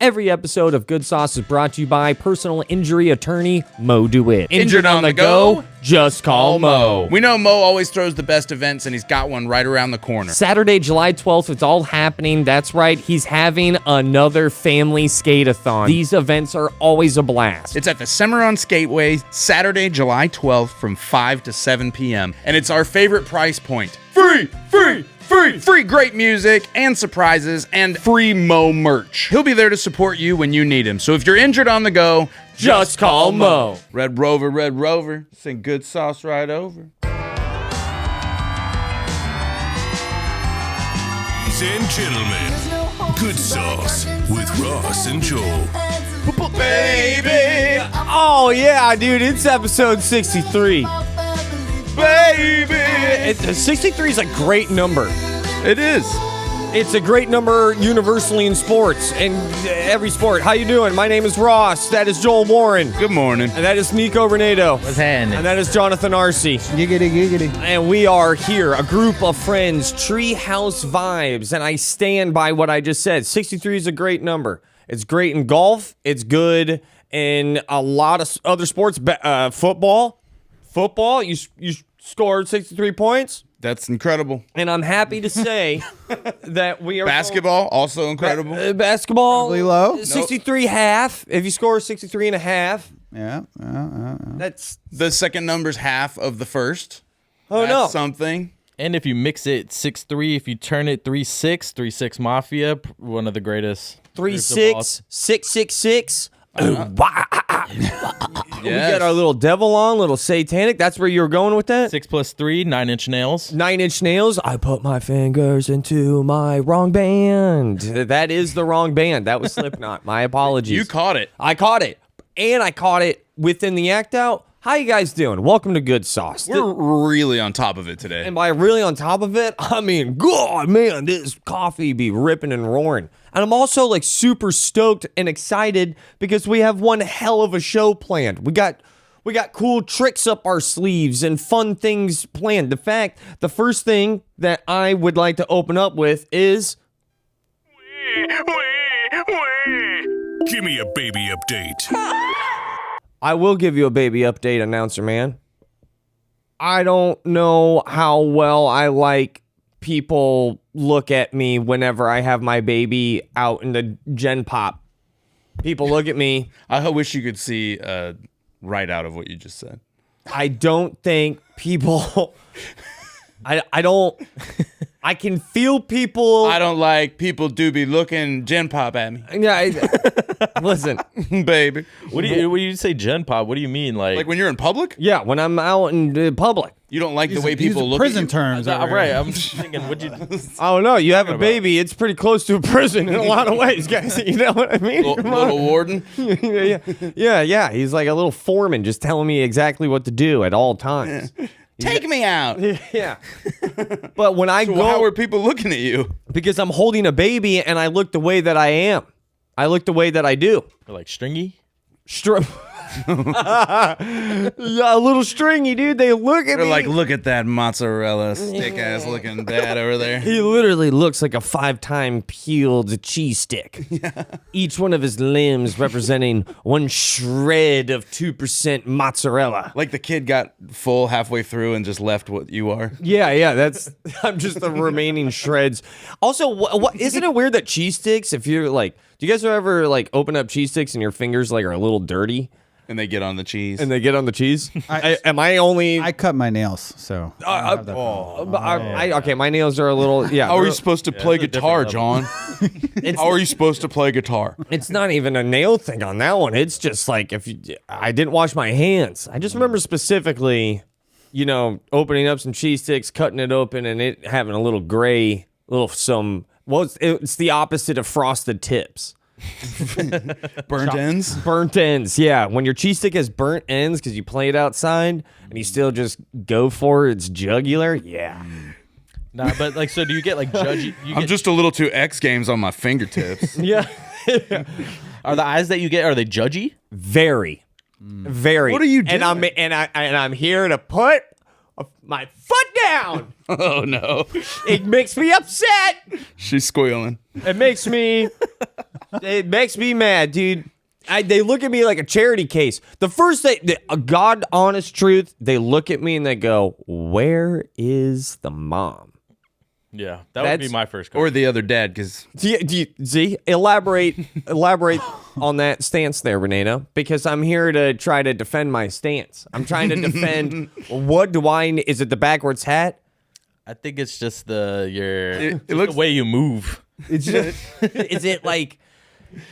Every episode of Good Sauce is brought to you by personal injury attorney Mo DeWitt. Injured on the go? Just call Mo. We know Mo always throws the best events, and he's got one right around the corner. Saturday, July 12th, it's all happening. That's right, he's having another family skate-a-thon. These events are always a blast. It's at the Cimarron Skateway, Saturday, July 12th from 5 to 7 p.m. And it's our favorite price point. Free! Free great music and surprises and free Mo merch. He'll be there to support you when you need him. So if you're injured on the go, just call Mo. Red Rover, sing Good Sauce right over. Ladies and gentlemen, Good Sauce with Rauce and Joel. Baby, Oh, yeah, dude, it's episode 63. baby. 63 is a great number. It is. It's a great number universally in sports and every sport. How you doing? My name is Ross. That is Joel Warren. Good morning. And that is Nico Renedo. What's happening? And that is Jonathan Arcee. Giggity. And we are here, a group of friends, Treehouse Vibes. And I stand by what I just said. 63 is a great number. It's great in golf. It's good in a lot of other sports. Football, you scored 63 points. That's incredible. And I'm happy to say that we are... Basketball, also incredible. Basketball, Really low? 63 half. If you score 63 and a half, Yeah. that's... The second number's half of the first. Oh, That's no. something. And if you mix it 6-3, if you turn it 3-6, 3-6 Mafia, one of the greatest. 3-6, 6-6-6. We Yes. got our little devil on, little satanic. That's where you were going with that? 6 + 3, 9-inch nails. 9-inch nails. I put my fingers into my wrong band. That is the wrong band. That was Slipknot. My apologies. You caught it. I caught it. And I caught it within the act out. How you guys doing? Welcome to Good Sauce. We're really on top of it today. And by really on top of it, I mean, God, man, this coffee be ripping and roaring. And I'm also like super stoked and excited because we have one hell of a show planned. We got cool tricks up our sleeves and fun things planned. The first thing that I would like to open up with is... Give me a baby update. I will give you a baby update, announcer man. I don't know how well I like people look at me whenever I have my baby out in the Gen Pop. People look at me. I wish you could see right out of what you just said. I don't think people... I don't... I can feel people... I don't like people do be looking Gen Pop at me. Yeah, listen. Baby. When you say Gen Pop, what do you mean? Like when you're in public? Yeah, when I'm out in public. You don't like the way people look at you? Prison terms. Right, I'm just thinking, what'd you... I don't know. You have a baby. It's pretty close to a prison in a lot of ways, guys. You know what I mean? Little warden? Yeah. He's like a little foreman just telling me exactly what to do at all times. Take me out. Yeah. But when I go... How are people looking at you? Because I'm holding a baby and I look the way that I am. I look the way that I do. Like stringy? Yeah, a little stringy, dude. They look at They're me. like, look at that mozzarella stick-ass looking dad over there. He literally looks like a 5-time peeled cheese stick. Yeah. Each one of his limbs representing one shred of 2% mozzarella. Like the kid got full halfway through and just left what you are. Yeah, that's... I'm just the remaining shreds. Also, what isn't it weird that cheese sticks, if you're like... Do you guys ever like open up cheese sticks and your fingers like are a little dirty? And they get on the cheese. And they get on the cheese? Am I only... I cut my nails, so. Okay, my nails are a little... Yeah. How are you supposed to play it's a guitar, different John? How are you supposed to play guitar? It's not even a nail thing on that one. It's just like I didn't wash my hands. I just remember specifically, opening up some cheese sticks, cutting it open, and it having a little gray, it's the opposite of frosted tips. Burnt ends? Burnt ends, yeah. When your cheese stick has burnt ends because you play it outside and you still just go for its jugular, yeah. Nah, but like, so do you get like judgy? I'm just a little too X Games on my fingertips. Yeah. Are the eyes that you get, are they judgy? Very. Very. What are you doing? And I'm here to put my foot down. Oh no. It makes me upset. She's squealing. It makes me mad, dude. They look at me like a charity case. The first thing, a God honest truth, they look at me and they go, "Where is the mom?" Yeah, that would be my first question. Or the other dad, because See, elaborate on that stance there, Renedo, because I'm here to try to defend my stance. I'm trying to defend. Is it the backwards hat? I think it's just the looks way you move. It's just, is it like,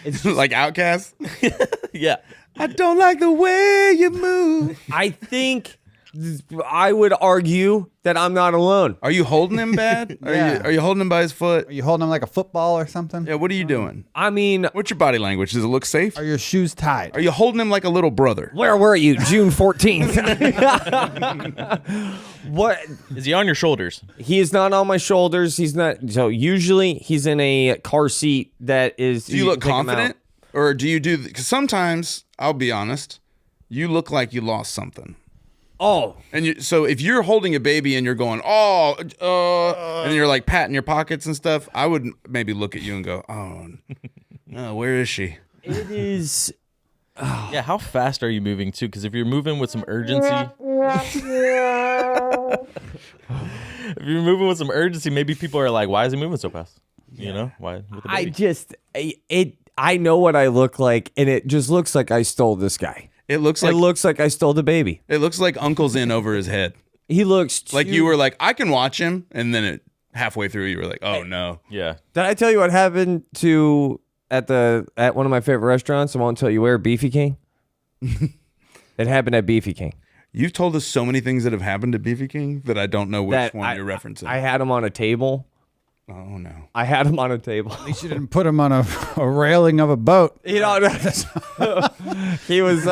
it's just, like Outcast. Yeah. I don't like the way you move. I think I would argue that I'm not alone. Are you holding him bad? Are you holding him by his foot? Are you holding him like a football or something? Yeah, what are you doing? I mean, What's your body language? Does it look safe? Are your shoes tied? Are you holding him like a little brother? where were you, June 14th? What? Is he on your shoulders? He is not on my shoulders. He's not. So usually he's in a car seat that is. Do you look can take him out. confident? Or do you do... Because sometimes, I'll be honest, you look like you lost something. Oh, And so if you're holding a baby and you're going, and you're like patting your pockets and stuff, I would maybe look at you and go, oh, no, where is she? it is. Yeah, how fast are you moving too? Because if you're moving with some urgency, maybe people are like, "Why is he moving so fast?" You know, why? With the baby? I know what I look like, and it just looks like I stole this guy. It looks It like looks like I stole the baby. it looks like Uncle's in over his head. He looks Like you were like, I can watch him, and then halfway through you were like, oh no. Yeah. Did I tell you what happened at one of my favorite restaurants? I won't tell you where. Beefy King. It happened at Beefy King. You've told us so many things that have happened to Beefy King that I don't know which one you're referencing. I had him on a table. Oh no. I had him on a table. You shouldn't put him on a railing of a boat. You know, he was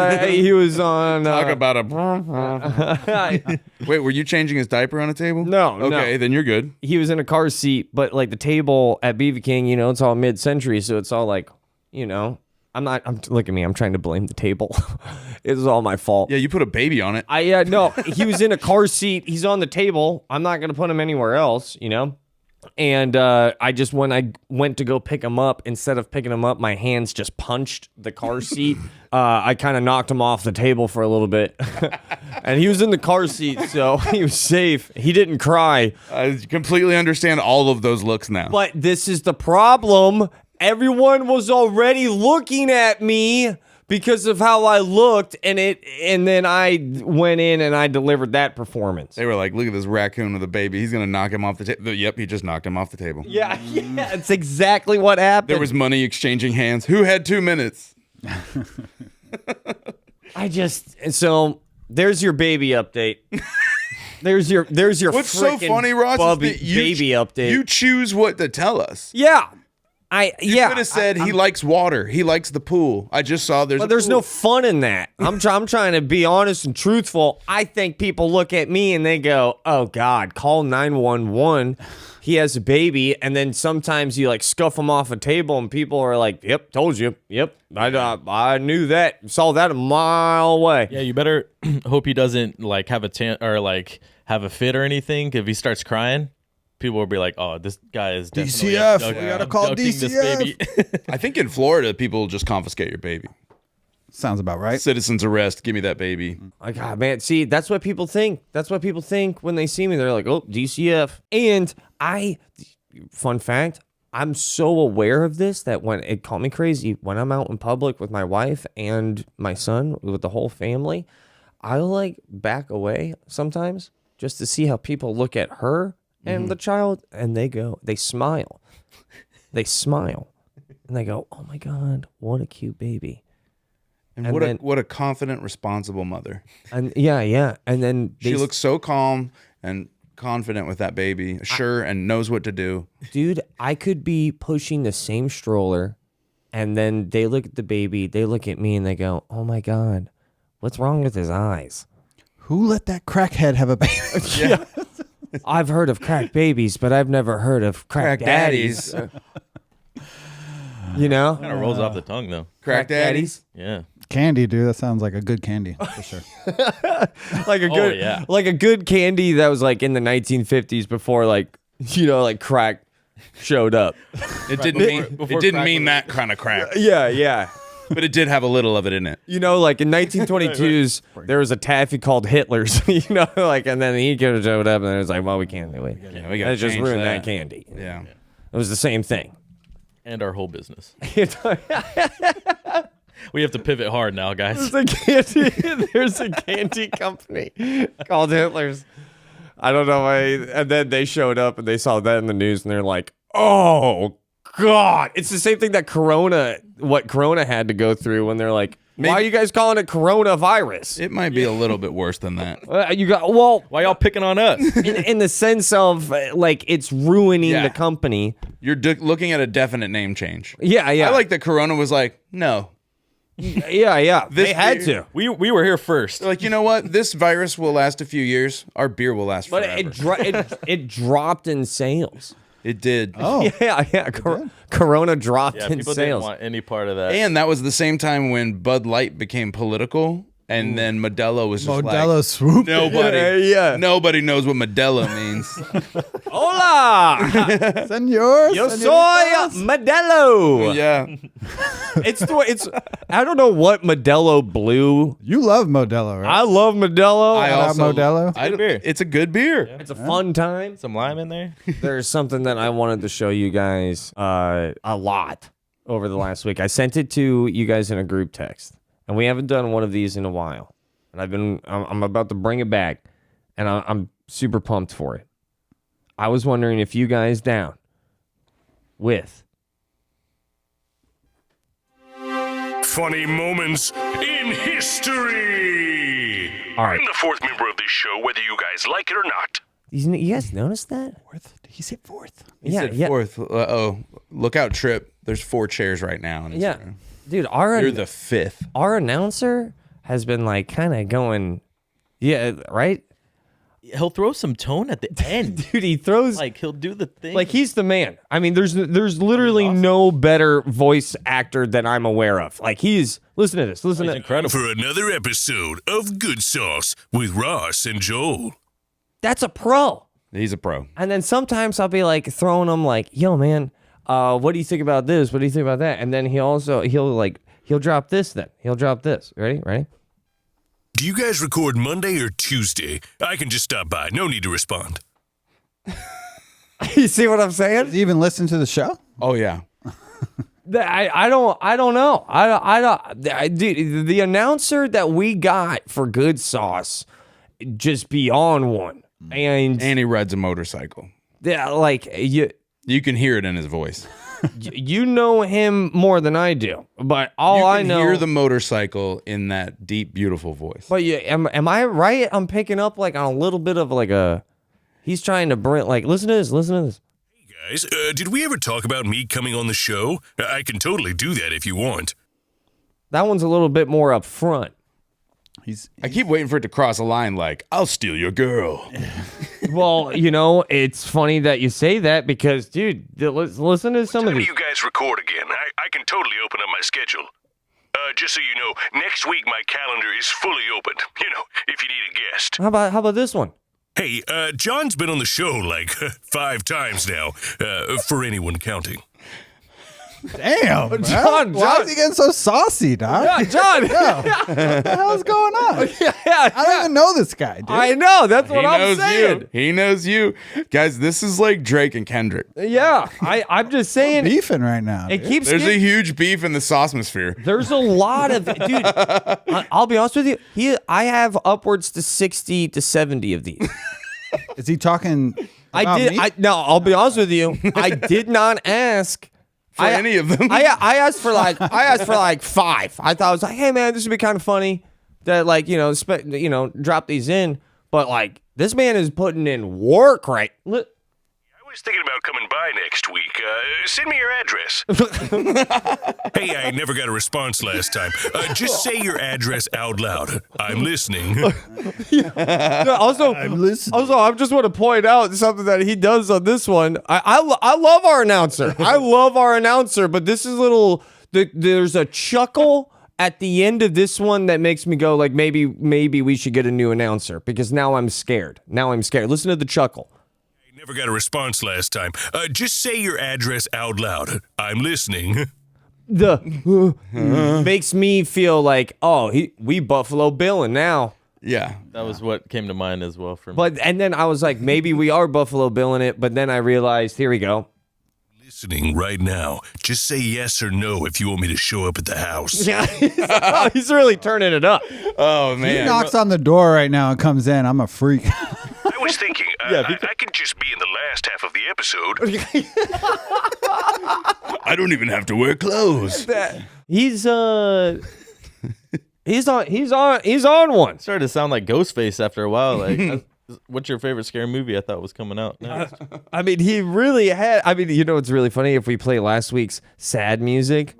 on. Talk about a. Wait, were you changing his diaper on a table? No, Okay, no. then you're good. He was in a car seat, but like the table at BB King, you know, it's all mid-century, so it's all like, you know, look at me, I'm trying to blame the table. It was all my fault. Yeah, you put a baby on it. No, he was in a car seat. He's on the table. I'm not gonna put him anywhere else, you know. And when I went to go pick him up, instead of picking him up, my hands just punched the car seat. I kind of knocked him off the table for a little bit. And he was in the car seat, so he was safe. He didn't cry. I completely understand all of those looks now. But this is the problem. Everyone was already looking at me because of how I looked, and then I went in and I delivered that performance. They were like, look at this raccoon with a baby. He's going to knock him off the table. Yep, he just knocked him off the table. Yeah, it's exactly what happened. There was money exchanging hands. Who had 2 minutes? So there's your baby update. There's your What's so frickin' funny, Ross, is Bubby that you baby update. You choose what to tell us. Yeah. You could have said he likes water. He likes the pool. I just saw there's no fun in that. I'm trying to be honest and truthful. I think people look at me and they go, "Oh God, call 911. He has a baby." And then sometimes you like scuff him off a table, and people are like, "Yep, told you. Yep, I knew that. Saw that a mile away." Yeah, you better hope he doesn't like have have a fit or anything. If he starts crying, people will be like, "Oh, this guy is definitely DCF. We gotta call abducting DCF. this baby." I think in Florida, people just confiscate your baby. Sounds about right. Citizen's arrest. Give me that baby. Like, God, man, see, that's what people think. That's what people think when they see me. They're like, "Oh, DCF." And fun fact, I'm so aware of this that when it call me crazy, when I'm out in public with my wife and my son, with the whole family, I'll like back away sometimes just to see how people look at her and the child, and they smile. They smile. And they go, "Oh my God, what a cute baby." And then- what a confident, responsible mother. And yeah. And then She looks so calm and confident with that baby, sure, and knows what to do. dude, I could be pushing the same stroller, and then they look at the baby, they look at me, and they go, "Oh my God, what's wrong with his eyes?" Who let that crackhead have a baby? Yeah. I've heard of crack babies, but I've never heard of crack daddies. You know? Kind of rolls off the tongue though. Crack daddies. Yeah. Candy, dude. That sounds like a good candy for sure. Like a good, yeah. like a good candy that was like in the 1950s before like, you know, like crack showed up. It didn't mean before it didn't crack mean was- that kind of crack, Yeah, yeah. but it did have a little of it in it. You know, like in 1922's, there was a taffy called Hitler's, you know, like, and then he could have showed up and it was like, well, we can't do it. Yeah, we got That just ruined that candy. Yeah. It was the same thing. And our whole business. We have to pivot hard now, guys. There's a candy company called Hitler's. I don't know why. And then they showed up and they saw that in the news and they're like, oh, God. It's the same thing that what Corona had to go through when they're like, why are you guys calling it coronavirus? It might be a little bit worse than that. Why y'all picking on us? in the sense of like it's ruining Yeah. the company. You're looking at a definite name change. Yeah, yeah. I like that Corona was like, no. Yeah. This They had beer- to. we were here first. They're like, you know what? This virus will last a few years. Our beer will last But forever. it dropped in sales. It did. Oh, Yeah. Corona dropped Yeah, in people didn't sales. want any part of that. And that was the same time when Bud Light became political, and then Modelo was just Modelo like, swoop. nobody, Yeah. Nobody knows what Modelo means. Hola, Senor. yo soy Modelo. Yeah, It's I don't know what Modelo Blue. You love Modelo, right? I love Modelo. I Shout out also Modelo. I- Good beer. It's a good beer. It's a fun time. Some lime in there. There's something that I wanted to show you guys a lot over the last week. I sent it to you guys in a group text, and we haven't done one of these in a while. And I'm about to bring it back, and I'm super pumped for it. I was wondering if you guys down with Funny moments in history. All right. I'm the fourth member of this show, whether you guys like it or not. You guys notice that? Fourth? Did he say fourth? He Yeah, said yeah. fourth. Oh, look out, Trip. There's 4 chairs right now. And Yeah, dude, our you're the 5th. our announcer has been like kind of going, yeah, right, He'll throw some tone at the end. dude. He throws Like he'll do the thing. like he's the man. I mean, there's literally no better voice actor that I'm aware of. Like he's listen to this. Listen he's to incredible. For another episode of Good Sauce with Ross and Joel. that's a pro. He's a pro. And then sometimes I'll be like throwing him like, yo, man, what do you think about this? What do you think about that? And then he'll drop this. Then he'll drop this. Ready? Do you guys record Monday or Tuesday? I can just stop by. No need to respond. You see what I'm saying? Does he even listen to the show? Oh yeah. I don't know. Dude, the announcer that we got for Good Sauce, just beyond one. And And he rides a motorcycle. yeah, like You can hear it in his voice. you know him more than I do, but all You I can know. hear the motorcycle in that deep, beautiful voice. But am I right? I'm picking up like on a little bit of like a. He's trying to bring like listen to this. Guys, did we ever talk about me coming on the show? I can totally do that if you want. That one's a little bit more up front. I keep waiting for it to cross a line like, I'll steal your girl. Well, it's funny that you say that because, dude, listen to some of Time do these. you guys record again? I can totally open up my schedule. Just so you know, next week my calendar is fully open. If you need a guest. How about this one? Hey, John's been on the show like 5 times now, for anyone counting. Damn, bro. John, Why is he getting so saucy, dog? Yeah, John. What the hell's going on? yeah. I don't even know this guy, dude. I know. That's what He I'm knows saying. you. He knows you. Guys, this is like Drake and Kendrick. Yeah, I'm just saying. Beefing right now. It dude. keeps. There's a getting- huge beef in the Sauce Mafia. There's a lot of dude. I'll be honest with you. I have upwards to 60 to 70 of these. Is he talking I about did. me? I'll be honest with you. I did not ask For any of them. I asked for like 5. I thought I was like, hey man, this would be kind of funny that like drop these in. But like this man is putting in work, right? I was thinking about coming by next week. Send me your address. Hey, I never got a response last time. Just say your address out loud. I'm listening. Also, I just want to point out something that he does on this one. I love our announcer. I love our announcer, but this is there's a chuckle at the end of this one that makes me go like, maybe we should get a new announcer, because now I'm scared. Listen to the chuckle. I never got a response last time. Just say your address out loud. I'm listening. Makes me feel like, we Buffalo Billin' now. Yeah. That was what came to mind as well for me. And then I was like, maybe we are Buffalo Billin' it, but then I realized, here we go. Listening right now. Just say yes or no if you want me to show up at the house. Yeah, he's really turning it up. Oh, He man. knocks on the door right now and comes in. I'm a freak. I was thinking, I could just be in the last half of the episode. I don't even have to wear clothes. He's on one. Started to sound like Ghostface after a while. Like, what's your favorite scary movie? I thought was coming out next. I mean, he really had. I mean, you know what's really funny? If we play last week's sad music,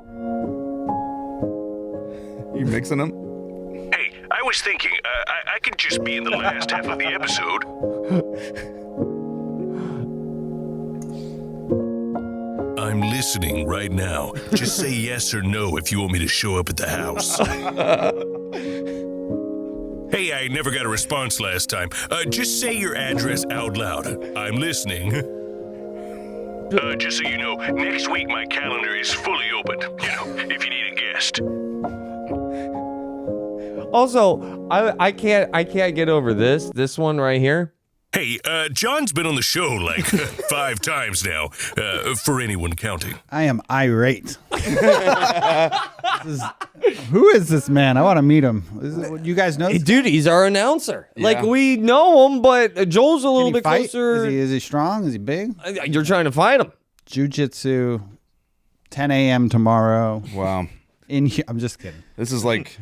You mixing them? Hey, I was thinking, I could just be in the last half of the episode. I'm listening right now. Just say yes or no if you want me to show up at the house. Hey, I never got a response last time. Just say your address out loud. I'm listening. Just so you know, next week my calendar is fully open. You know, if you need a guest. also, I can't get over this one right here. Hey, John's been on the show like 5 times now, for anyone counting. I am irate. Who is this man? I want to meet him. You guys know? Hey, dude, he's our announcer. Yeah. Like, we know him, but Joel's a little Can he bit fight? closer. Is he strong? Is he big? You're trying to fight him. Jiu-jitsu, 10 a.m. tomorrow. Wow. I'm just kidding. This is like,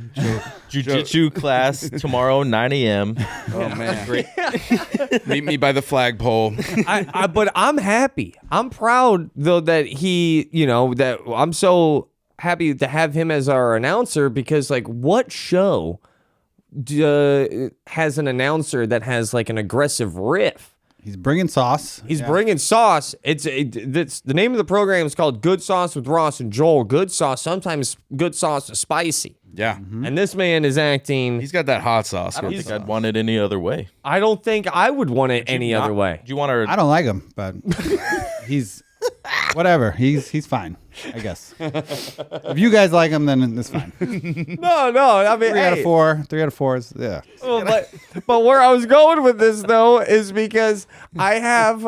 Jiu-jitsu class tomorrow, 9 a.m. oh, man. Great. Meet me by the flagpole. But I'm happy. I'm proud, though, that that I'm so happy to have him as our announcer, because, like, what show has an announcer that has, like, an aggressive riff? He's bringing sauce. He's bringing sauce. It's the name of the program is called Good Sauce with Rauce and Joel. Good sauce. Sometimes good sauce is spicy. Yeah. And this man is acting. He's got that hot sauce. I don't think I'd want it any other way. I don't think I would want it any other way. Do you want our... I don't like him, but he's whatever. He's fine, I guess. If you guys like him, then it's fine. No. I mean, 3 out of 4. 3 out of 4 is Well, but where I was going with this though is because I have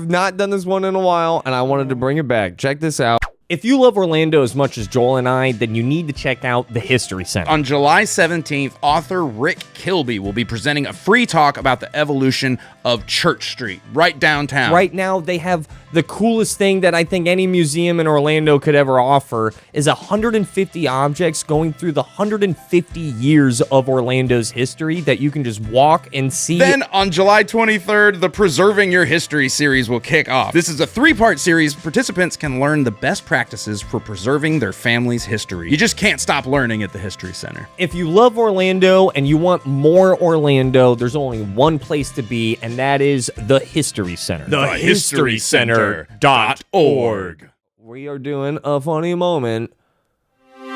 not done this one in a while, and I wanted to bring it back. Check this out. If you love Orlando as much as Joel and I, then you need to check out the History Center. On July 17th, author Rick Kilby will be presenting a free talk about the evolution of Church Street, right downtown. Right now, they have the coolest thing that I think any museum in Orlando could ever offer is 150 objects going through the 150 years of Orlando's history that you can just walk and see. Then on July 23rd, the Preserving Your History series will kick off. This is a 3-part series. Participants can learn the best practices for preserving their family's history. You just can't stop learning at the History Center. If you love Orlando and you want more Orlando, there's only one place to be, and that is the History Center. TheHistoryCenter.org. We are doing a funny moment.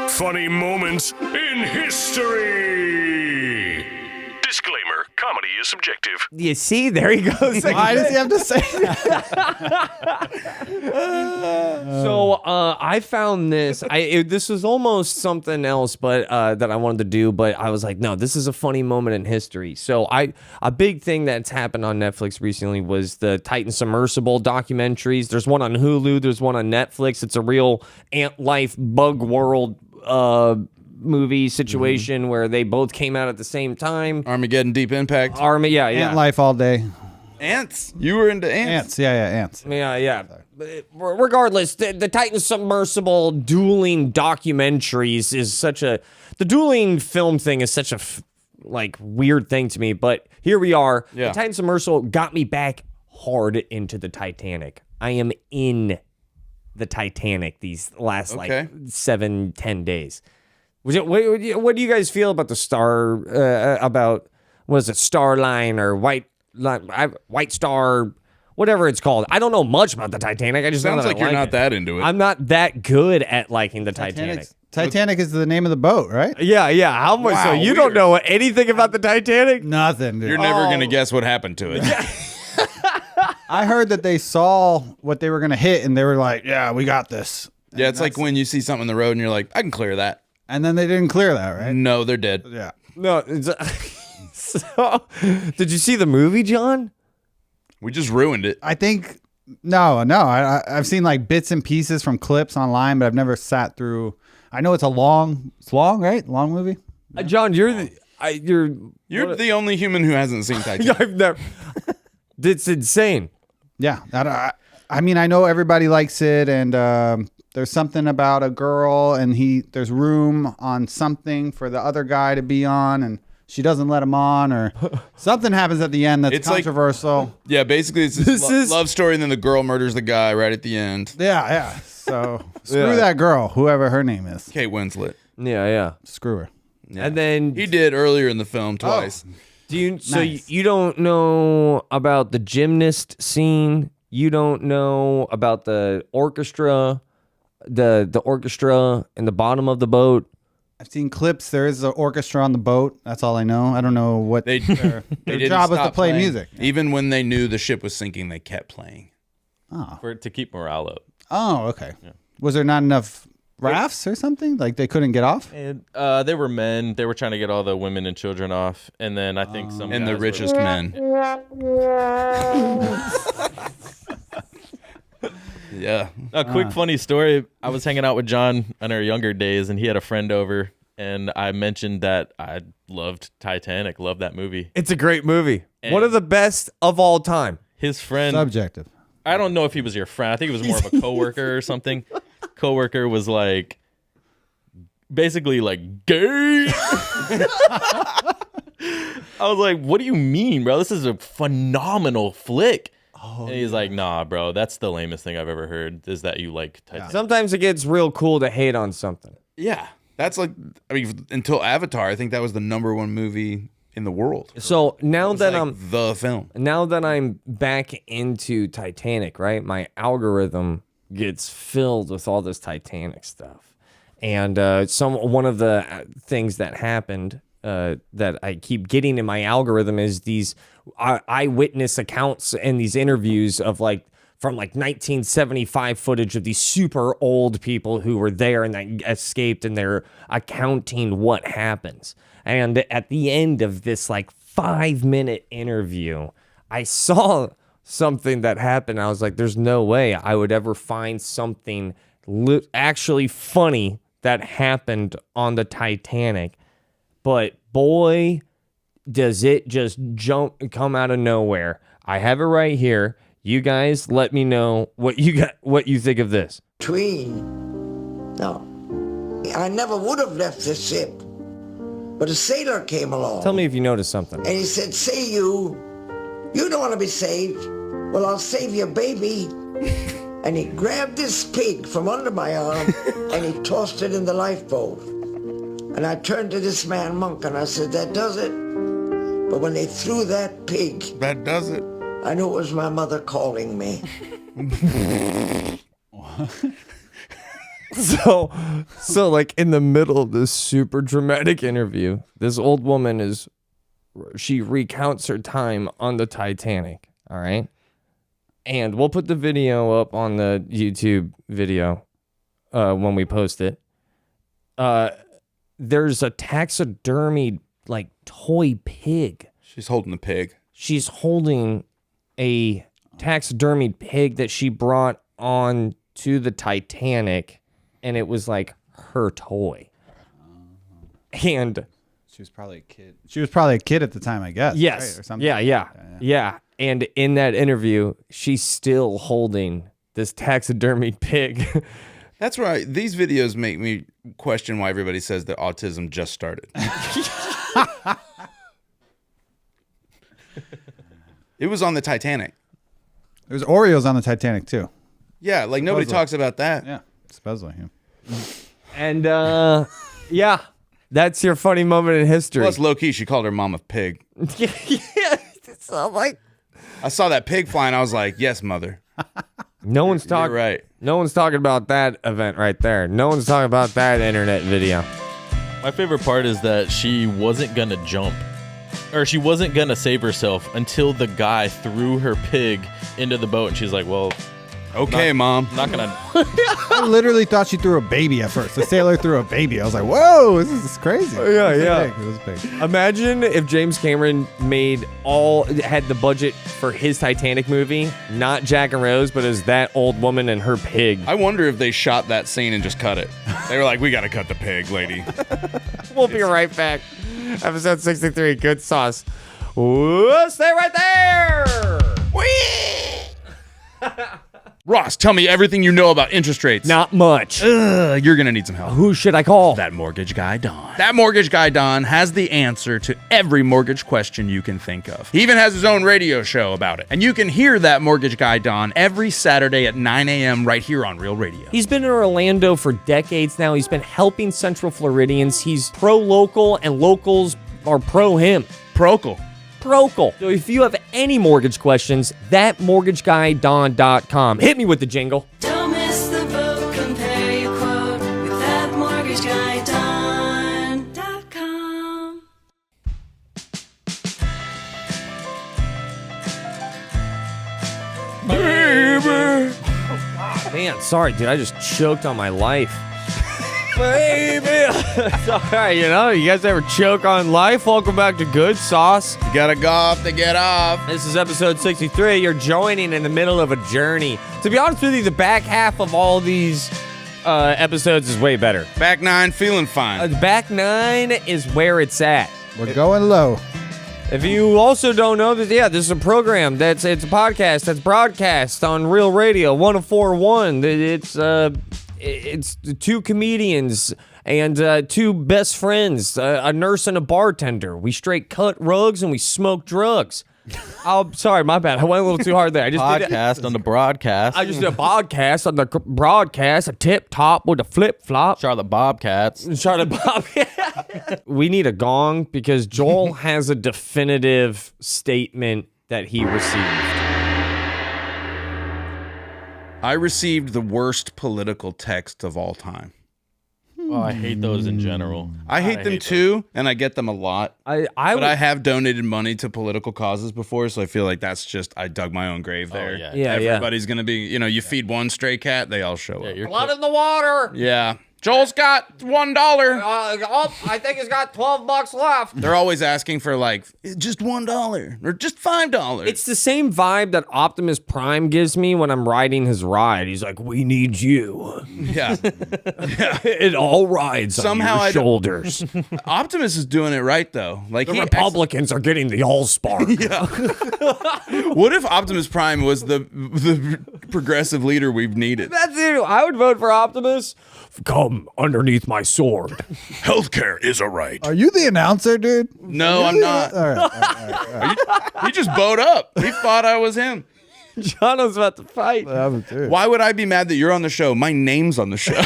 Funny moments in history. Disclaimer, comedy is subjective. You see, there he goes. Why does he have to say that? So I found this. This was almost something else, but that I wanted to do. But I was like, no, this is a funny moment in history. So a big thing that's happened on Netflix recently was the Titan submersible documentaries. There's one on Hulu. There's one on Netflix. It's a real ant life bug world movie situation where they both came out at the same time. Armageddon Deep Impact. Yeah. Ant life all day. Ants. You were into ants. Ants. Yeah, ants. Yeah. Regardless, the Titan submersible dueling documentaries is the dueling film thing is such a weird thing to me. But here we are. Yeah. The Titan submersible got me back hard into the Titanic. I am in the Titanic these last like 7-10 days. What do you guys feel about the star? Was it Starline or White Star? Whatever it's called. I don't know much about the Titanic. I just know Sounds that like I you're like not it. that into it. I'm not that good at liking the Titanic. Titanic is the name of the boat, right? Yeah. How much? Wow, so you don't weird. know anything about the Titanic? Nothing, dude. You're never gonna guess what happened to it. I heard that they saw what they were going to hit, and they were like, yeah, we got this. Yeah, it's like when you see something on the road and you're like, I can clear that. And then they didn't clear that, right? No, they're dead. Yeah. No. So, did you see the movie, John? We just ruined it. I think, no. I've seen like bits and pieces from clips online, but I've never sat through. I know it's long, right? Long movie? John, you're You're the only human who hasn't seen Titanic. I've never. It's insane. Yeah. I mean, I know everybody likes it, and there's something about a girl, and there's room on something for the other guy to be on, and she doesn't let him on, or something happens at the end that's It's like- controversial. Yeah, basically it's this is- love story, and then the girl murders the guy right at the end. Yeah. So screw Yeah. that girl, whoever her name is. Kate Winslet. Yeah. Screw her. Yeah. And then He did earlier in the film twice. do you? So Nice. you don't know about the gymnast scene? You don't know about the orchestra, the orchestra in the bottom of the boat? I've seen clips. There is an orchestra on the boat. That's all I know. I don't know what They their didn't job was to stop play playing. music. Even when they knew the ship was sinking, they kept playing. to keep morale up. Oh, okay. Was there not enough rafts or something? Like they couldn't get off? And they were men. They were trying to get all the women and children off, and then I think some And the guys were- richest men. Yeah. A quick funny story. I was hanging out with John in our younger days, and he had a friend over, and I mentioned that I loved Titanic, loved that movie. It's a great movie. And- One of the best of all time. His friend, Subjective. I don't know if he was your friend. I think it was more of a coworker or something. Coworker was like, basically like, gay. I was like, what do you mean, bro? This is a phenomenal flick. And he's like, nah, bro, that's the lamest thing I've ever heard, is that you like Titanic. Sometimes it gets real cool to hate on something. Yeah. That's like, I mean, until Avatar, I think that was the #1 movie in the world. So now that Like I'm the film. now that I'm back into Titanic, right? My algorithm gets filled with all this Titanic stuff, and one of the things that happened that I keep getting in my algorithm is these eyewitness accounts and these interviews of from 1975 footage of these super old people who were there and that escaped, and they're accounting what happens. And at the end of this 5-minute interview, I saw something that happened. I was like, there's no way I would ever find something actually funny that happened on the Titanic. But boy, does it just come out of nowhere. I have it right here. You guys let me know what you think of this. No, I never would have left the ship. But a sailor came along. Tell me if you noticed something. And he said, say you don't want to be saved. Well, I'll save your baby. And he grabbed this pig from under my arm and he tossed it in the lifeboat. And I turned to this man, Monk, and I said, that does it. But when they threw that pig, That does it. I knew it was my mother calling me. So in the middle of this super dramatic interview, this old woman she recounts her time on the Titanic. All right. And we'll put the video up on the YouTube video when we post it. There's a taxidermied toy pig. She's holding the pig. She's holding a taxidermied pig that she brought on to the Titanic, and it was her toy. And She was probably a kid. She was probably a kid at the time, I guess. yes, right? Or something. yeah. And in that interview, she's still holding this taxidermied pig. That's right. These videos make me question why everybody says that autism just started. It was on the Titanic. There's Oreos on the Titanic too. Yeah, like nobody talks about that. Yeah, supposedly. Yeah. And yeah, that's your funny moment in history. Plus, low key, she called her mom a pig. Yeah, it's like I saw that pig flying. I was like, yes, mother. no one's talking. right. No one's talking about that event right there. No one's talking about that internet video. My favorite part is that she wasn't gonna jump, or she wasn't gonna save herself until the guy threw her pig into the boat, and she's like, "Well, Okay, mom. I'm not gonna." I literally thought she threw a baby at first. The sailor threw a baby. I was like, whoa, this is crazy. Yeah, It was yeah. big. It was big. Imagine if James Cameron had the budget for his Titanic movie, not Jack and Rose, but as that old woman and her pig. I wonder if they shot that scene and just cut it. They were like, we got to cut the pig, lady. We'll be right back. Episode 63, Good Sauce. We'll stay right there. Ross, tell me everything you know about interest rates. Not much. You're going to need some help. Who should I call? That mortgage guy, Don. That mortgage guy, Don, has the answer to every mortgage question you can think of. He even has his own radio show about it. And you can hear that mortgage guy, Don, every Saturday at 9 a.m. right here on Real Radio. He's been in Orlando for decades now. He's been helping Central Floridians. He's pro-local, and locals are pro-him. Procal. Procal. So if you have any mortgage questions, thatmortgagguydon.com. Hit me with the jingle. Don't miss the boat, compare your quote with thatmortgageguydon.com. Man, sorry, dude. I just choked on my life. Baby. It's all right, you know. You guys ever choke on life? Welcome back to Good Sauce. You got to go off to get off. This is episode 63. You're joining in the middle of a journey. To be honest with you, the back half of all these episodes is way better. Back 9, feeling fine. The back 9 is where it's at. We're going low. If you also don't know that, yeah, this is a program it's a podcast that's broadcast on Real Radio 104.1. It's two comedians and two best friends, a nurse and a bartender. We straight cut rugs and we smoke drugs. Oh, sorry, my bad. I went a little too hard there. I just Podcast on the broadcast. I just did a podcast on the broadcast, a tip top with a flip flop. Charlotte Bobcats. Charlotte Bob. We need a gong because Joel has a definitive statement that he received. I received the worst political text of all time. Oh, I hate those in general. I hate them too, and I get them a lot. I But I have donated money to political causes before, so I feel like that's just, I dug my own grave there. yeah. Yeah, Everybody's going to be, you feed one stray cat, they all show up. You're blood in the water. Yeah. Joel's got $1. I think he's got $12 left. They're always asking for like, just $1 or just $5. It's the same vibe that Optimus Prime gives me when I'm riding his ride. He's like, "We need you." Yeah. It all rides Somehow on your I don't- shoulders. Optimus is doing it right though. Like The Republicans are getting the Allspark. what if Optimus Prime was the progressive leader we've needed? That's it. I would vote for Optimus. Come underneath my sword. Healthcare is a right. Are you the announcer, dude? No, I'm not. All right. He just bowed up. He thought I was him. John was about to fight. Why would I be mad that you're on the show? My name's on the show.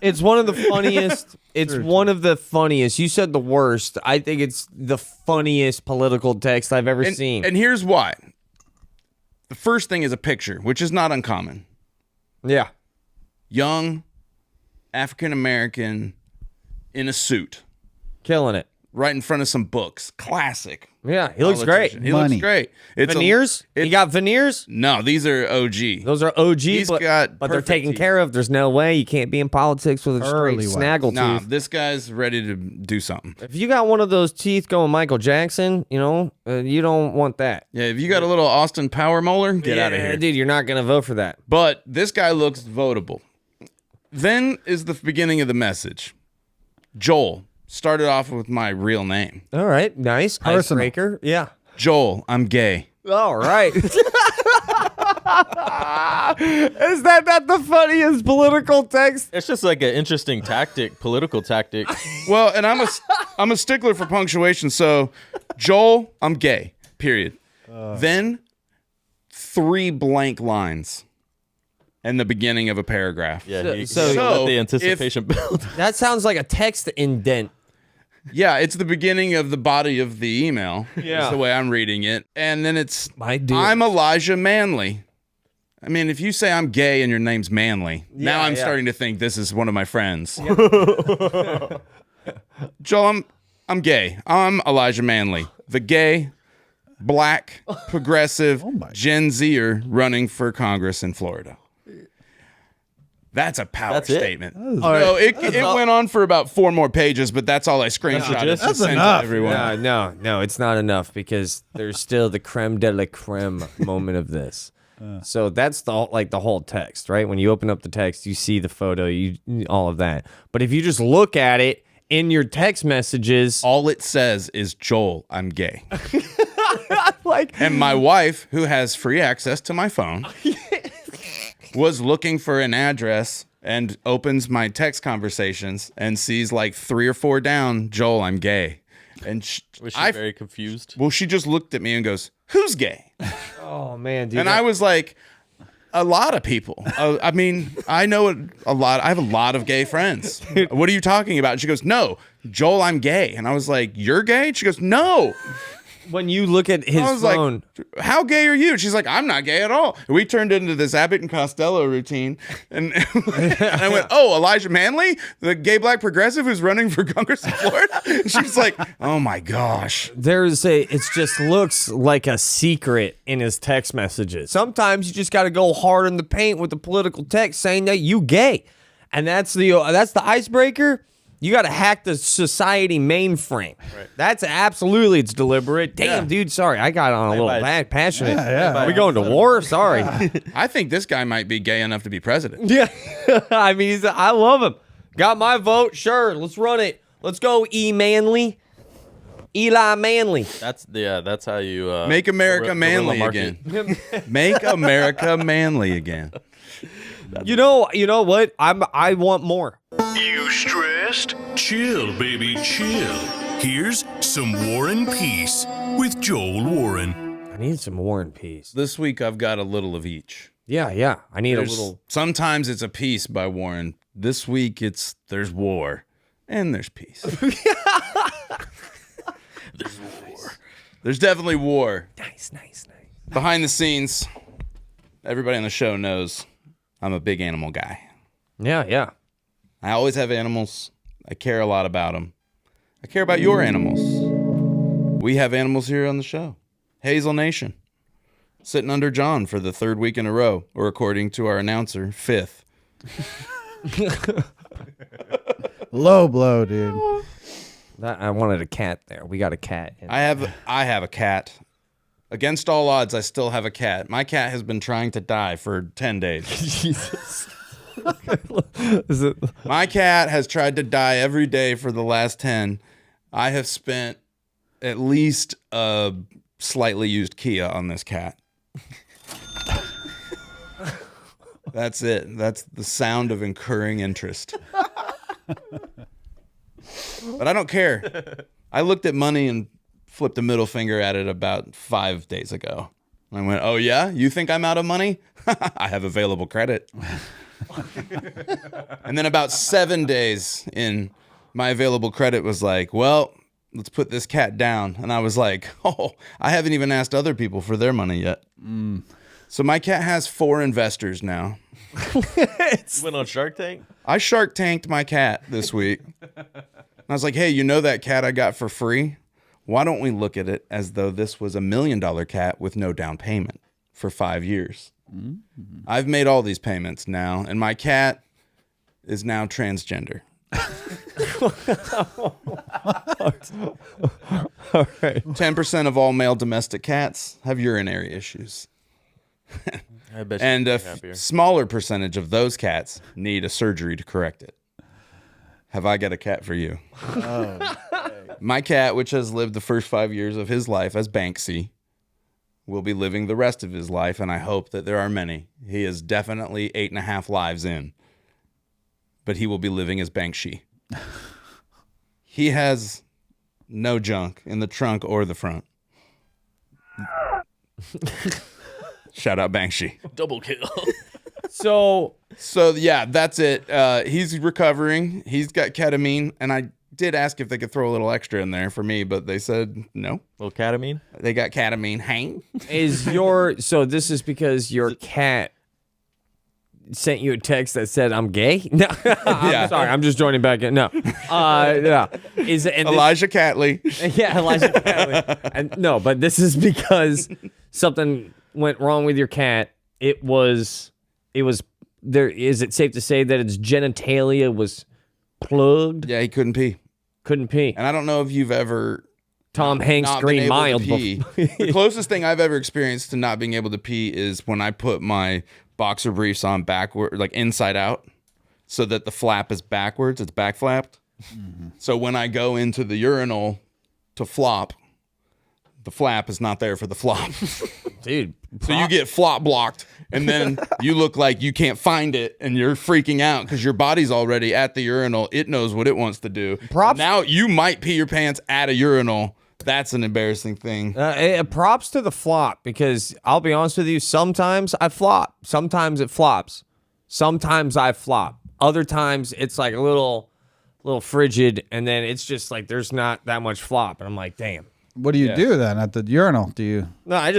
It's one of the funniest. It's one of the funniest. You said the worst. I think it's the funniest political text I've ever seen. And here's why. The first thing is a picture, which is not uncommon. Yeah. Young, African-American, in a suit, Killing it. right in front of some books. Classic. Yeah, he looks great. Politician. He Money. looks great. It's Veneers? He got veneers? No, these are OG. Those are OG, He's but got they're perfect taken teeth. care of. There's no way you can't be in politics with a straight Early ones. snaggle Nah, tooth. this guy's ready to do something. If you got one of those teeth going Michael Jackson, you don't want that. Yeah, if you got a little Austin Power molar, get out of here. Dude, you're not going to vote for that. But this guy looks votable. Then is the beginning of the message. Joel started off with my real name. All right, nice. Personal. Icebreaker. Yeah. Joel, I'm gay. All right. Is that not the funniest political text? It's just like an interesting political tactic. Well, and I'm a stickler for punctuation, so Joel, I'm gay. Period. Then 3 blank lines in the beginning of a paragraph. Yeah, he So- let the anticipation build. That sounds like a text indent. Yeah, it's the beginning of the body of the email. Yeah. That's the way I'm reading it. And then it's, My dear. I'm Elijah Manley. I mean, if you say I'm gay and your name's Manley, now I'm starting to think this is one of my friends. Joel, I'm gay. I'm Elijah Manley, the gay, black, progressive Gen Zer running for Congress in Florida. That's a power That's it? statement. No, it went on for about 4 more pages, but that's all I screenshotted to send enough. to everyone. No, it's not enough because there's still the creme de la creme moment of this. So that's the whole text, right? When you open up the text, you see the photo, all of that. But if you just look at it in your text messages, All it says is, Joel, I'm gay. like And my wife, who has free access to my phone, was looking for an address and opens my text conversations and sees like 3 or 4 down, Joel, I'm gay. And Was she very confused? well, she just looked at me and goes, who's gay? oh man, dude. And I was like, a lot of people. I mean, I know a lot. I have a lot of gay friends. What are you talking about? And she goes, no, Joel, I'm gay. And I was like, you're gay? She goes, no. when you look at his I was phone, like, how gay are you? She's like, I'm not gay at all. We turned into this Abbott and Costello routine. And, and I went, oh, Elijah Manley, the gay black progressive who's running for Congress in Florida? And she's like, oh my gosh. it just looks like a secret in his text messages. Sometimes you just got to go hard in the paint with the political text saying that you gay. And that's the icebreaker. You got to hack the society mainframe. Right. That's absolutely, it's deliberate. Damn, dude, sorry. I got on a little passionate. Are we going to war? Sorry. I think this guy might be gay enough to be president. Yeah. I mean, I love him. Got my vote. Sure. Let's run it. Let's go, Manley. Eli Manley. That's how you Make America guerrilla manly market. again. Make America manly again. You know what? I want more. You stressed? Chill, baby, chill. Here's some War and Peace with Joel Warren. I need some War and Peace. This week I've got a little of each. Yeah. I need a little. Sometimes it's a peace by Warren. This week there's war and there's peace. There's war. There's definitely war. Nice. Behind the scenes, everybody on the show knows I'm a big animal guy. Yeah. I always have animals. I care a lot about them. I care about your animals. We have animals here on the show. Hazel Nation. Sitting under John for the 3rd week in a row, or according to our announcer, 5th. Low blow, dude. I wanted a cat there. We got a cat. I have a cat. Against all odds, I still have a cat. My cat has been trying to die for 10 days. Jesus. Is it? My cat has tried to die every day for the last 10. I have spent at least a slightly used Kia on this cat. That's it. That's the sound of incurring interest. But I don't care. I looked at money and flipped a middle finger at it about 5 days ago. I went, oh yeah? You think I'm out of money? I have available credit. And then about 7 days in, my available credit was like, well, let's put this cat down. And I was like, oh, I haven't even asked other people for their money yet. So my cat has 4 investors now. Went on Shark Tank? I Shark Tanked my cat this week. I was like, hey, you know that cat I got for free? Why don't we look at it as though this was $1 million cat with no down payment for 5 years? I've made all these payments now, and my cat is now transgender. All right. 10% of all male domestic cats have urinary issues. I bet And you'd a be happier. smaller percentage of those cats need a surgery to correct it. Have I got a cat for you? My cat, which has lived the first 5 years of his life as Banksy, will be living the rest of his life, and I hope that there are many. He is definitely 8.5 lives in, but he will be living as Banksy. He has no junk in the trunk or the front. Shout out Banksy. Double kill. So So yeah, that's it. He's recovering. He's got ketamine, and I did ask if they could throw a little extra in there for me, but they said no. Little ketamine. They got ketamine. Hang. so this is because your cat sent you a text that said I'm gay? No, I'm sorry. I'm just joining back in. No, yeah. Is it Elijah Catley. Yeah, Elijah Catley. And no, but this is because something went wrong with your cat. It was there. Is it safe to say that its genitalia was plugged? Yeah, he couldn't pee. Couldn't pee. And I don't know if you've ever Tom Hanks not been Green able Mile. to pee. The closest thing I've ever experienced to not being able to pee is when I put my boxer briefs on backward, like inside out, so that the flap is backwards. It's back flapped. Mm-hmm. So when I go into the urinal to flop, the flap is not there for the flop. Dude. So you get flop blocked, and then you look like you can't find it, and you're freaking out because your body's already at the urinal. It knows what it wants to do. Props. Now you might pee your pants at a urinal. That's an embarrassing thing. Props to the flop, because I'll be honest with you, sometimes I flop. Sometimes it flops. Sometimes I flop. Other times it's like a little frigid, and then it's just like there's not that much flop. And I'm like, damn. What do you do then at the urinal? Do you? No, I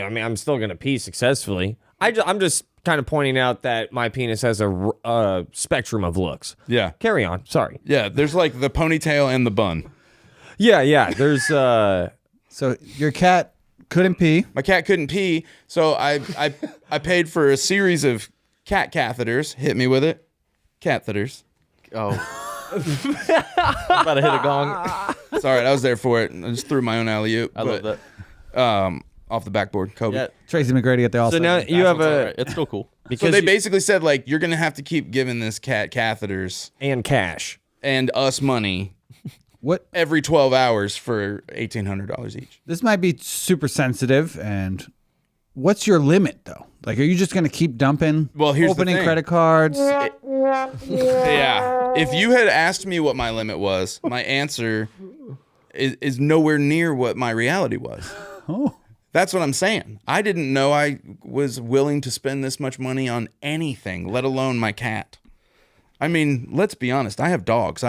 mean, I'm still going to pee successfully. I'm just kind of pointing out that my penis has a spectrum of looks. Yeah. Carry on. Sorry. Yeah, there's like the ponytail and the bun. Yeah. There's So your cat couldn't pee. My cat couldn't pee, so I paid for a series of cat catheters. Hit me with it. Catheters. Oh. I'm about to hit a gong. Sorry, I was there for it. I just threw my own alley-oop. I love that. Off the backboard. Kobe. Yeah. Tracy McGrady at the All. so now you have All a right. It's still cool. because So they you- basically said, like, you're going to have to keep giving this cat catheters and cash. and us money What? every 12 hours for $1,800 each. This might be super sensitive. And what's your limit though? Like, are you just gonna keep dumping? Well, here's the opening thing. credit cards. Yeah. If you had asked me what my limit was, my answer is nowhere near what my reality was. Oh. That's what I'm saying. I didn't know I was willing to spend this much money on anything, let alone my cat. I mean, let's be honest. I have dogs.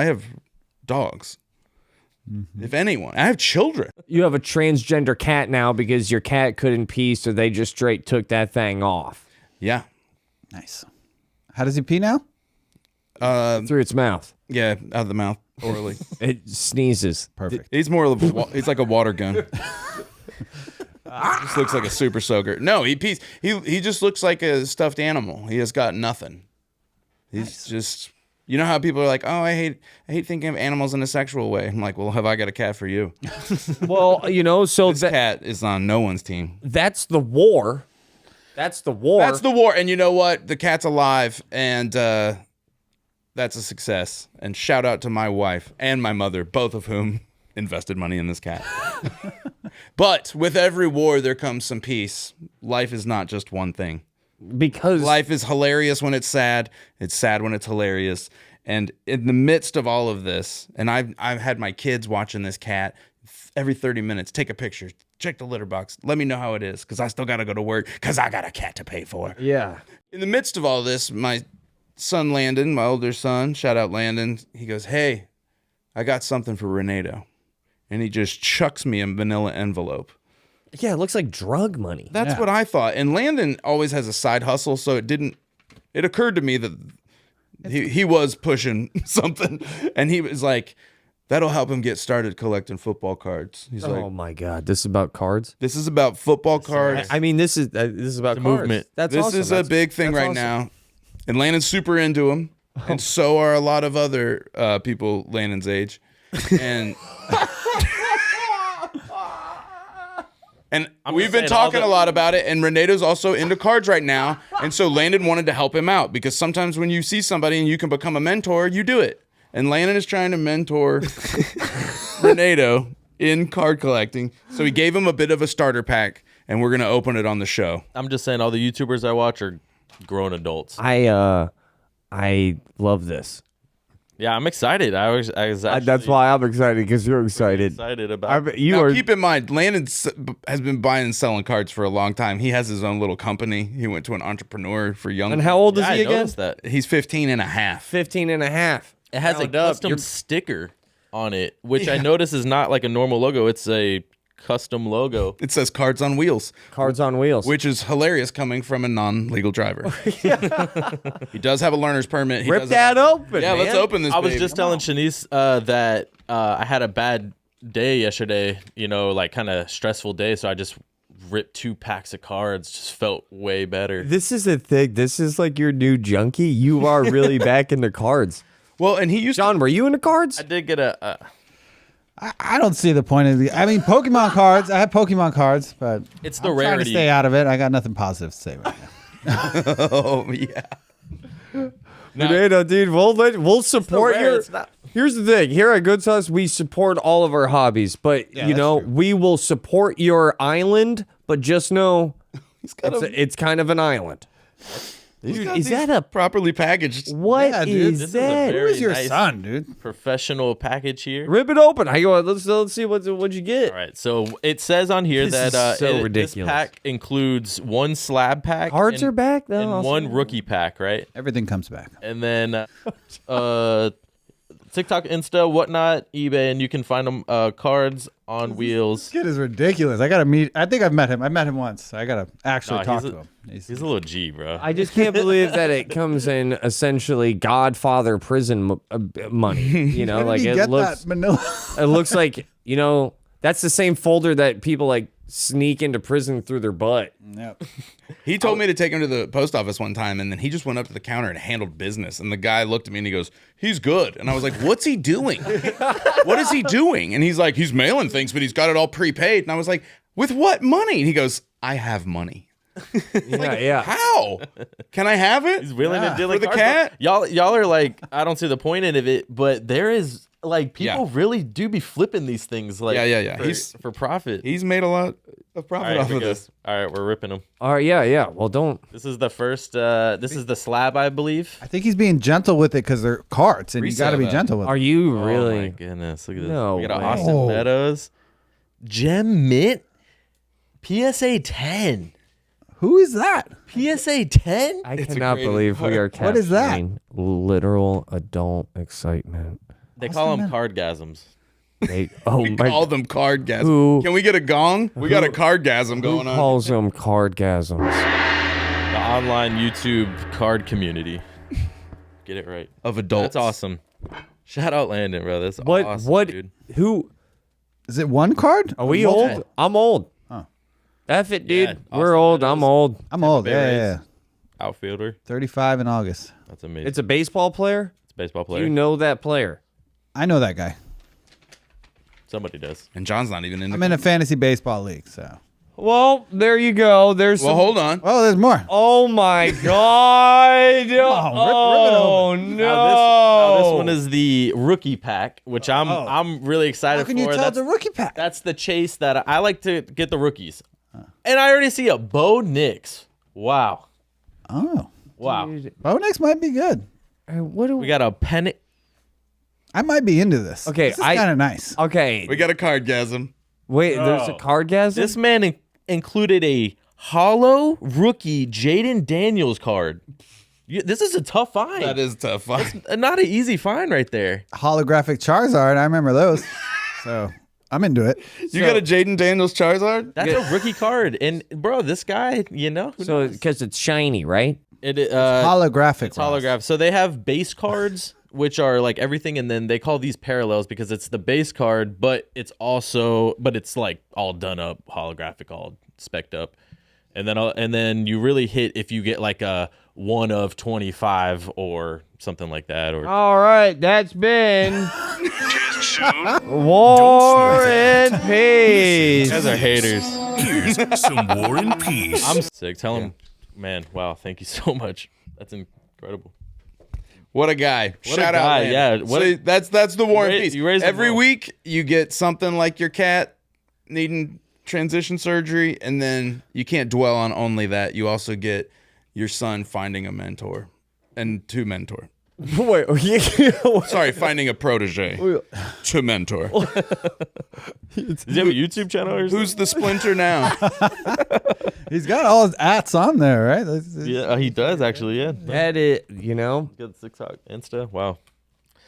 Mm-hmm. If anyone, I have children. You have a transgender cat now because your cat couldn't pee, so they just straight took that thing off Yeah. Nice. How does he pee now? through its mouth. Yeah, out of the mouth, orally. It sneezes. Perfect. He's more of he's like a water gun. Just looks like a super soaker. No, he pees. He just looks like a stuffed animal. He has got nothing. He's just, you know how people are like, oh, I hate thinking of animals in a sexual way. I'm like, well, have I got a cat for you? Well, so This cat is on no one's team. that's the war. That's the war. That's the war. And you know what? The cat's alive, and that's a success. And shout out to my wife and my mother, both of whom invested money in this cat. But with every war, there comes some peace. Life is not just one thing. because Life is hilarious when it's sad. It's sad when it's hilarious. And in the midst of all of this, and I've had my kids watching this cat every 30 minutes. Take a picture. Check the litter box. Let me know how it is, because I still got to go to work, because I got a cat to pay for. yeah. In the midst of all this, my son Landon, my older son, shout out Landon, he goes, hey, I got something for Renedo. And he just chucks me a vanilla envelope. Yeah, it looks like drug money. That's what I thought. And Landon always has a side hustle, so it occurred to me that he was pushing something. And he was like, that'll help him get started collecting football cards. He's Oh like, my God, this is about cards. this is about football cards. I mean, this is about a cards. movement. That's This awesome. is a big thing that's right awesome. now. And Landon's super into him. And so are a lot of other people Landon's age. And we've been saying, all talking the- a lot about it. And Renedo's also into cards right now. And so Landon wanted to help him out, because sometimes when you see somebody and you can become a mentor, you do it. And Landon is trying to mentor Renedo in card collecting. So he gave him a bit of a starter pack, and we're going to open it on the show. I'm just saying, all the YouTubers I watch are grown adults. I love this. Yeah, I'm excited. I was actually That's why I'm excited because you're excited. excited about. You Now, are. keep in mind, Landon has been buying and selling cards for a long time. He has his own little company. He went to an entrepreneur for young. And how old is Yeah, he I again? noticed that. He's 15 and a half. 15 and a half. It has a Round up. custom sticker on it, which I notice is not like a normal logo. It's a custom logo. It says Cards on Wheels, Cards on wheels. which is hilarious coming from a non-legal driver. He does have a learner's permit. He Rip does that open. Yeah, let's man. open this. I was baby. just telling Shanice that I had a bad day yesterday, like kind of stressful day. So I just ripped 2 packs of cards, just felt way better. This is a thing. This is like your new junkie. You are really back into cards. Well, and he used John, were you into cards? I did get I don't see the point of the. I mean, Pokemon cards. I have Pokemon cards, but it's the I'm trying to rarity. stay out of it. I got nothing positive to say right now. to. Oh yeah. Renedo, dude, we'll support rare, your. it's not- Here's the thing. Here at Good Sauce, we support all of our hobbies, but Yeah, that's true. we will support your island. But just know, got it's kind of an island. Dude, is that a properly packaged? what Yeah, dude. is This is a that? very Who's your nice son, dude? professional package here. Rip it open. I go. Let's see what you get. All right, so it says on here This that is so this ridiculous. pack includes 1 slab pack. Cards and- are back though. and I'll 1 say. rookie pack, right? Everything comes back. And then TikTok, Insta, whatnot, eBay, and you can find them cards on wheels. This kid is ridiculous. I gotta meet. I think I've met him. I met him once. I gotta actually Nah, talk he's to a- him. He's a little G, bro. I just can't believe that it comes in essentially Godfather prison money. Where Like did he it get looks. that Manila? It looks like that's the same folder that people like sneak into prison through their butt. Yep. He told me to take him to the post office one time, and then he just went up to the counter and handled business. And the guy looked at me and he goes, "He's good." And I was like, "What's he doing? What is he doing?" And he's like, "He's mailing things, but he's got it all prepaid." And I was like, "With what money?" And he goes, "I have money." Yeah. How? Can I have it? He's willing to deal For like the cards, cat? bro. Y'all are like, I don't see the point in it, but there is like people Yeah. really do be flipping these things like Yeah. for, He's- for profit. He's made a lot of All profit right, off here of we go. this. All right, we're ripping them. All right. Yeah. Well, don't. This is the first. This is the slab, I believe. I think he's being gentle with it because they're cards, and you got to be Resale gentle with Are it. you Oh my really? goodness! Look at this. No We got way. Austin Oh. Meadows, Gem Mint, PSA 10. Who is that? PSA 10. I a cannot great believe we are capturing What is that? literal adult excitement. They call them cardgasms. Oh We my! call them cardgasm. Who- Can we get a gong? We got a cardgasm Who going on. calls them cardgasms? The online YouTube card community. Get it right. Of adults. That's awesome. Shout out Landon, bro. That's What? awesome, What? dude. Who? Is it one card? Are we Multiple? old? I'm old. Oh. F it, dude. Yeah, We're Austin old. Meadows. I'm old. I'm old. Bay Yeah, Rays. yeah, yeah. Outfielder. 35 in August. That's amazing. It's a baseball player. It's a baseball Do player. you know that player? I know that guy. Somebody does. And John's not even in the I'm in a fantasy baseball league, so. Well, there you go. There's Well, some- hold on. Oh, there's more. Oh my God! on, rip it Oh open. no! Now this one is the rookie pack, which I'm really excited How can you for. tell That's, it's a rookie pack? that's the chase that I like to get the rookies. And I already see a Bo Nix. Wow. Oh. Wow. Bo Nix might be good. What do We got a Penny. I might be into this. Okay, This is kind of nice. Okay, We got a cardgasm. wait. There's a cardgasm. This man included a hollow rookie Jaden Daniels card. This is a tough find. That is tough. Not an easy find right there. Holographic Charizard. I remember those. So I'm into it. You got a Jaden Daniels Charizard? That's a rookie card. And, bro, this guy, who So knows? because it's shiny, right? Holographic. It's holograph. So they have base cards, which are like everything, and then they call these parallels because it's the base card, but it's like all done up, holographic, all specced up, and then you really hit if you get like a 1 of 25 or something like that, or All right, that's been Just soon, War and Peace. you guys are haters. here's some War and Peace. I'm sick. Tell him, man. Wow, thank you so much. That's incredible. What a guy. What a Shout out. guy, Landon. yeah. What So that's the War and ra- Peace. you raised them Every well. week you get something like your cat needing transition surgery, and then you can't dwell on only that. You also get your son finding a mentor and to mentor. Wait, Sorry, finding a protege to mentor. Does he have a YouTube channel or something? Who's the splinter now? He's got all his ats on there, right? Yeah, he does actually. Yeah, that is, you know, good TikTok, Insta. Wow,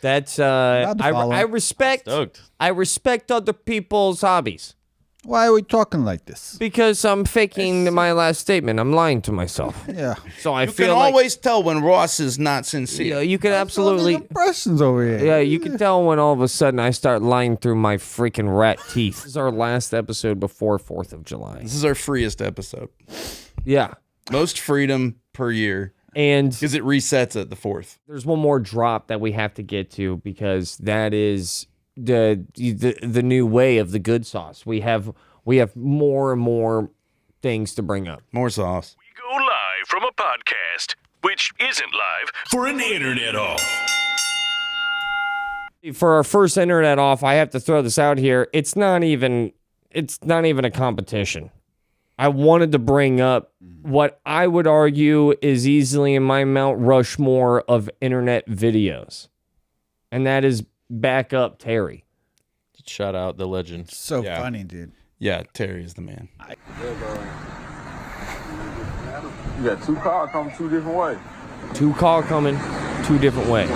that's Allowed to follow. I respect. stoked. I respect other people's hobbies Why are we talking like this? because I'm faking my last statement. I'm lying to myself. Yeah. So I You feel can like always tell when Ross is not sincere. you know, you can absolutely. Impressions over here. Yeah, you can tell when all of a sudden I start lying through my freaking rat teeth. This is our last episode before 4th of July. This is our freest episode. Yeah. Most freedom per year And because it resets at the 4th. there's one more drop that we have to get to because that is the new way of the good sauce. We have more and more things to bring up. More sauce. We go live from a podcast, which isn't live, for an internet off. For our first internet off, I have to throw this out here. It's not even a competition. I wanted to bring up what I would argue is easily in my Mount Rushmore of internet videos. And that is Back Up Terry. Shout out the legend. So Yeah. funny, dude. Yeah, Terry is the man. You got 2 cars coming 2 different ways. 2 call coming 2 different ways.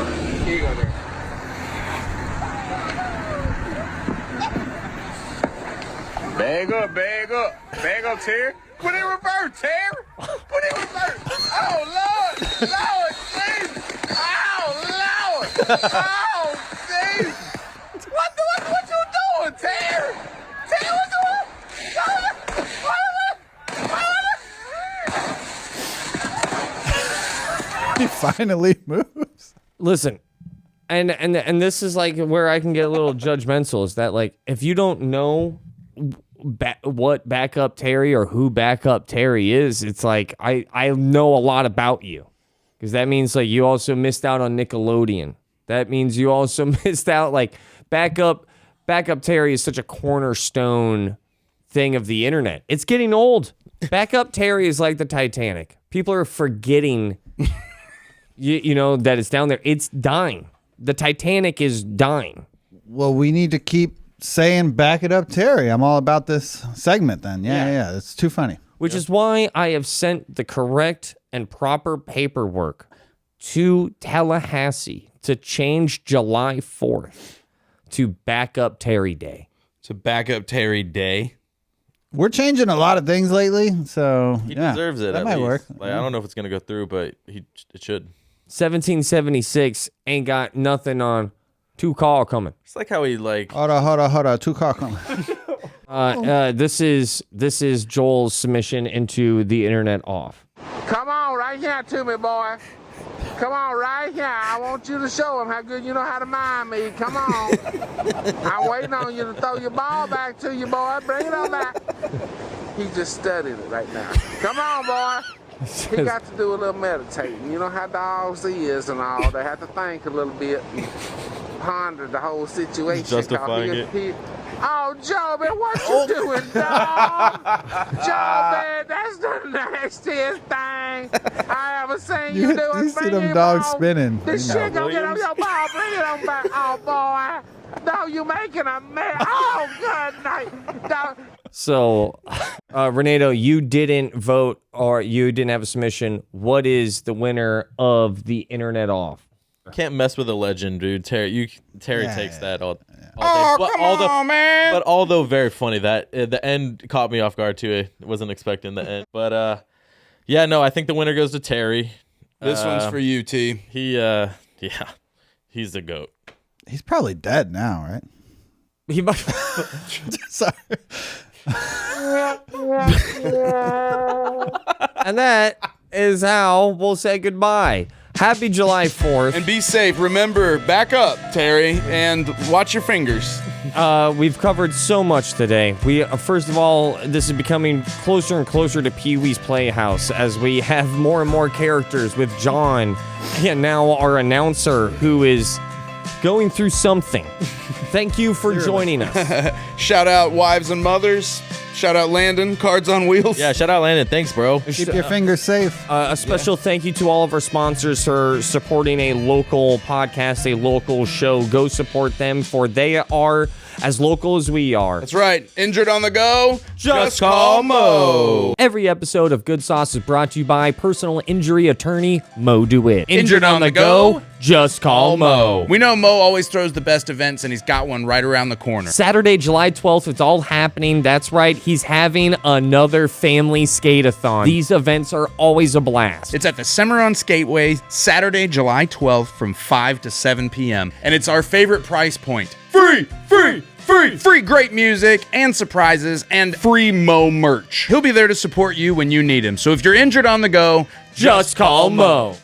Bag up, bag up. Bag up, Terry. Put it in reverse, Terry. Put it in reverse. Oh, Lord. Lord, Jesus. Oh, Lord. Oh, Jesus. What you doing, Terry? Terry, what you doing? He finally moves. Listen, and this is like where I can get a little judgmental is that like if you don't know what Backup Terry or who Backup Terry is, it's like I know a lot about you because that means like you also missed out on Nickelodeon. That means you also missed out like Backup Terry is such a cornerstone thing of the internet. It's getting old. Backup Terry is like the Titanic. People are forgetting you know that it's down there. It's dying. The Titanic is dying. Well, we need to keep saying back it up, Terry. I'm all about this segment then. Yeah. It's too funny. Which is why I have sent the correct and proper paperwork to Tallahassee to change July 4th to Backup Terry Day. To back up Terry Day. We're changing a lot of things lately, so He deserves it. That at might least. work. Like, I don't know if it's gonna go through, but it should. 1776 ain't got nothing on 2 call coming. It's like how he like. Hold on. 2 call coming. This is Joel's submission into the internet off. Come on right here to me, boy. Come on right here. I want you to show him how good you know how to mind me. Come on. I'm waiting on you to throw your ball back to you, boy. Bring it on back. He's just studying it right now. Come on, boy. He got to do a little meditating. You know how dogs is and all. They have to think a little bit and ponder the whole situation. Justifying it. Oh, Joby, what you doing, dog? Joby, that's the nastiest thing I ever seen you do. You see them dogs spinning. This shit gonna get on your ball. Bring it on back. Oh, boy. No, you making a mess. Oh, good night. Dog. So, Renedo, you didn't vote or you didn't have a submission. What is the winner of the internet off? Can't mess with a legend, dude. Terry takes that all day. Oh, But come on, man. But although very funny, that the end caught me off guard too. I wasn't expecting the end. But yeah, no, I think the winner goes to Terry. This one's for you, T. Yeah, he's the GOAT. He's probably dead now, right? He might. Sorry. And that is how we'll say goodbye. Happy July 4th. And be safe. Remember, back up, Terry, and watch your fingers. We've covered so much today. We first of all, this is becoming closer and closer to Pee-wee's Playhouse as we have more and more characters with John and now our announcer who is going through something. Thank you for joining us. Shout out wives and mothers. Shout out Landon, Cards on Wheels. Yeah, shout out Landon. Thanks, bro. Keep your fingers safe. A special thank you to all of our sponsors for supporting a local podcast, a local show. Go support them, for they are as local as we are. That's right. Injured on the go? Just call Mo. Every episode of Good Sauce is brought to you by personal injury attorney Mo DeWitt. Injured on the go? Just call Mo. We know Mo always throws the best events, and he's got one right around the corner. Saturday, July 12th, it's all happening. That's right. He's having another family skate-a-thon. These events are always a blast. It's at the Cimarron Skateway, Saturday, July 12th from 5 to 7 p.m. And it's our favorite price point. Free! Free great music and surprises and free Mo merch. He'll be there to support you when you need him. So if you're injured on the go, Just call Mo.